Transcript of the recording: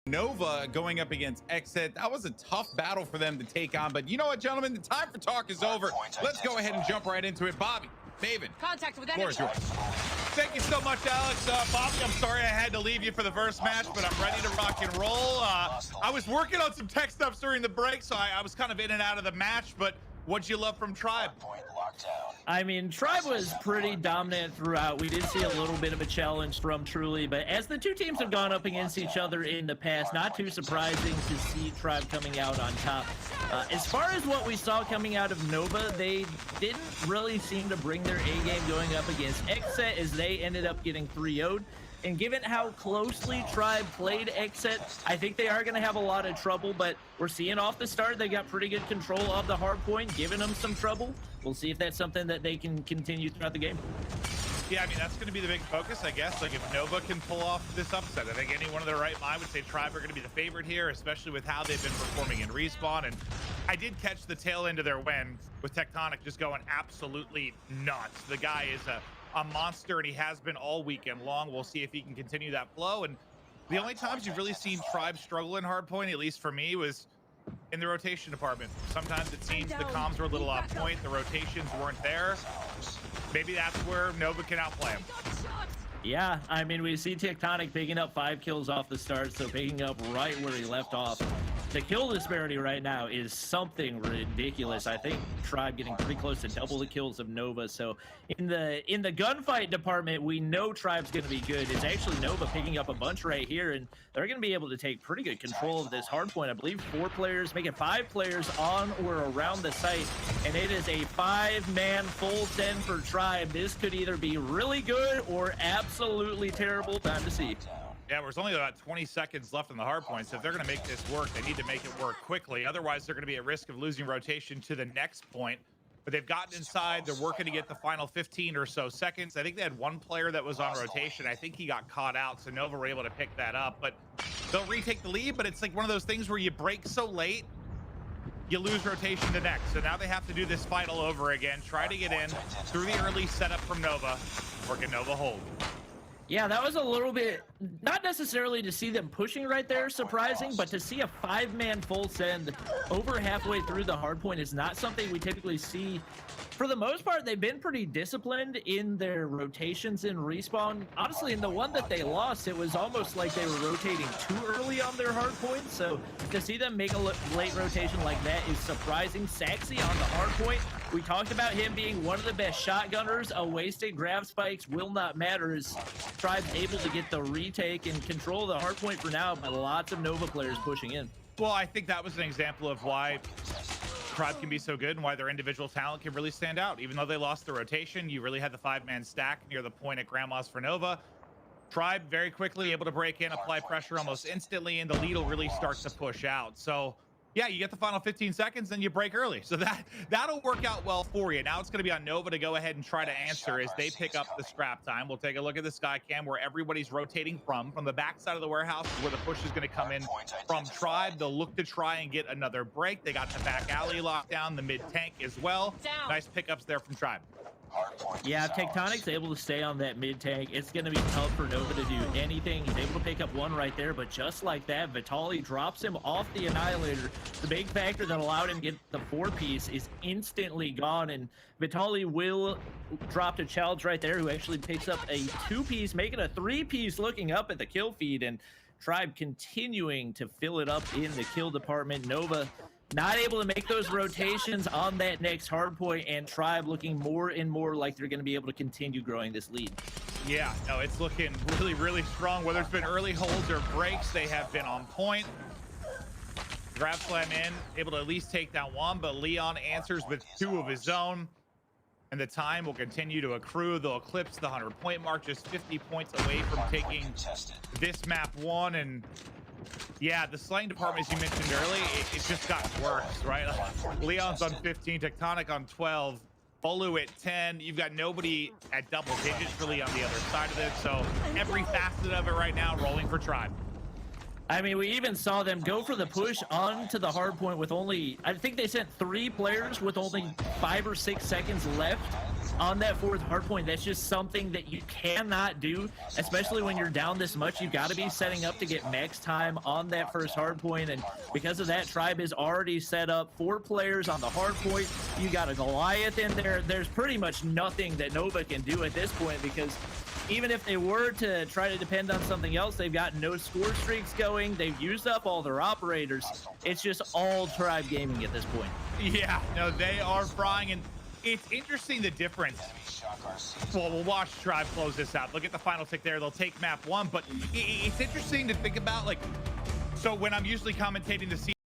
Nova going up against Exit. That was a tough battle for them to take on, but you know what, gentlemen, the time for talk is over. Let's go ahead and jump right into it. Bobby, Maven, Contact with floor enemy. is yours. Thank you so much, Alex. Bobby, I'm sorry I had to leave you for the first match, but I'm ready to rock and roll. I was working on some tech stuff during the break, so I was kind of in and out of the match, but what'd you love from Tribe? I mean, Tribe was pretty dominant throughout. We did see a little bit of a challenge from Truly, but as the two teams have gone up against each other in the past, not too surprising to see Tribe coming out on top. As far as what we saw coming out of Nova, they didn't really seem to bring their A game going up against Xset, as they ended up getting 3-0'd. And given how closely Tribe played Exit, I think they are going to have a lot of trouble, but we're seeing off the start, they got pretty good control of the hard point, giving them some trouble. We'll see if that's something that they can continue throughout the game. Yeah, I mean, that's going to be the big focus, I guess. Like, if Nova can pull off this upset, I think anyone in their right mind would say Tribe are going to be the favorite here, especially with how they've been performing in Respawn. And I did catch the tail end of their win with Tectonic just going absolutely nuts. The guy is a monster, and he has been all weekend long. We'll see if he can continue that flow. And the only times you've really seen Tribe struggle in hardpoint, at least for me, was in the rotation department. Sometimes it seems the comms were a little off point, the rotations weren't there. Maybe that's where Nova can outplay him. Yeah, I mean, we see Tectonic picking up 5 kills off the start, so picking up right where he left off. The kill disparity right now is something ridiculous. I think Tribe getting pretty close to double the kills of Nova. So in the gunfight department, we know Tribe's going to be good. It's actually Nova picking up a bunch right here, and they're going to be able to take pretty good control of this hard point. I believe 4 players, making 5 players on or around the site, and it is a 5-man full send for Tribe. This could either be really good or absolutely terrible. Time to see. Yeah, there's only about 20 seconds left on the hard point, so if they're going to make this work, they need to make it work quickly. Otherwise, they're going to be at risk of losing rotation to the next point. But they've gotten inside. They're working to get the final 15 or so seconds. I think they had 1 player that was on rotation. I think he got caught out, so Nova were able to pick that up. But they'll retake the lead, but it's like one of those things where you break so late, you lose rotation to next. So now they have to do this fight all over again, try to get in through the early setup from Nova, or can Nova hold? Yeah, that was a little bit, not necessarily to see them pushing right there, surprising, but to see a 5-man full send over halfway through the hard point is not something we typically see. For the most part, they've been pretty disciplined in their rotations in Respawn. Honestly, in the one that they lost, it was almost like they were rotating too early on their hard point. So to see them make a late rotation like that is surprising. Saxy on the hard point. We talked about him being one of the best shotgunners. A wasted grab spikes will not matter as Tribe's able to get the retake and control the hard point for now, but lots of Nova players pushing in. Well, I think that was an example of why Tribe can be so good and why their individual talent can really stand out. Even though they lost the rotation, you really had the 5-man stack near the point at Grandma's for Nova. Tribe very quickly able to break in, apply pressure almost instantly, and the lead will really start to push out. So yeah, you get the final 15 seconds, then you break early. So that'll work out well for you. Now it's going to be on Nova to go ahead and try to answer as they pick up the scrap time. We'll take a look at the sky cam where everybody's rotating from the back side of the warehouse is where the push is going to come in from Tribe. They'll look to try and get another break. They got the back alley locked down, the mid tank as well. Nice pickups there from Tribe. Yeah, if Tectonic's able to stay on that mid tank, it's going to be tough for Nova to do anything. He's able to pick up 1 right there, but just like that, Vitali drops him off the Annihilator. The big factor that allowed him to get the 4-piece is instantly gone, and Vitali will drop to Childs right there, who actually picks up a 2-piece, making a 3-piece looking up at the kill feed, and Tribe continuing to fill it up in the kill department. Nova not able to make those rotations on that next hard point, and Tribe looking more and more like they're going to be able to continue growing this lead. Yeah, no, it's looking really, really strong. Whether it's been early holds or breaks, they have been on point. Grab slam in, able to at least take down 1, but Leon answers with 2 of his own. And the time will continue to accrue. They'll eclipse the 100-point mark, just 50 points away from taking this map 1. And yeah, the slaying department, as you mentioned early, it just got worse, right? Leon's on 15, Tectonic on 12, Bolu at 10. You've got nobody at double digits really on the other side of it. So every facet of it right now rolling for Tribe. I mean, we even saw them go for the push onto the hard point with only, I think they sent 3 players with only 5 or 6 seconds left. on that fourth hard point. That's just something that you cannot do, especially when you're down this much. You got to be setting up to get max time on that first hard point, and because of that, Tribe is already set up 4 players on the hard point. You got a Goliath in there. There's pretty much nothing that Nova can do at this point, because even if they were to try to depend on something else, they've got no score streaks going. They've used up all their operators. It's just all Tribe Gaming at this point. Yeah, no, they are frying, and it's interesting the difference. Well, we'll watch Tribe close this out. Look at the final tick there. They'll take map 1, but it's interesting to think about, like, so when I'm usually commentating the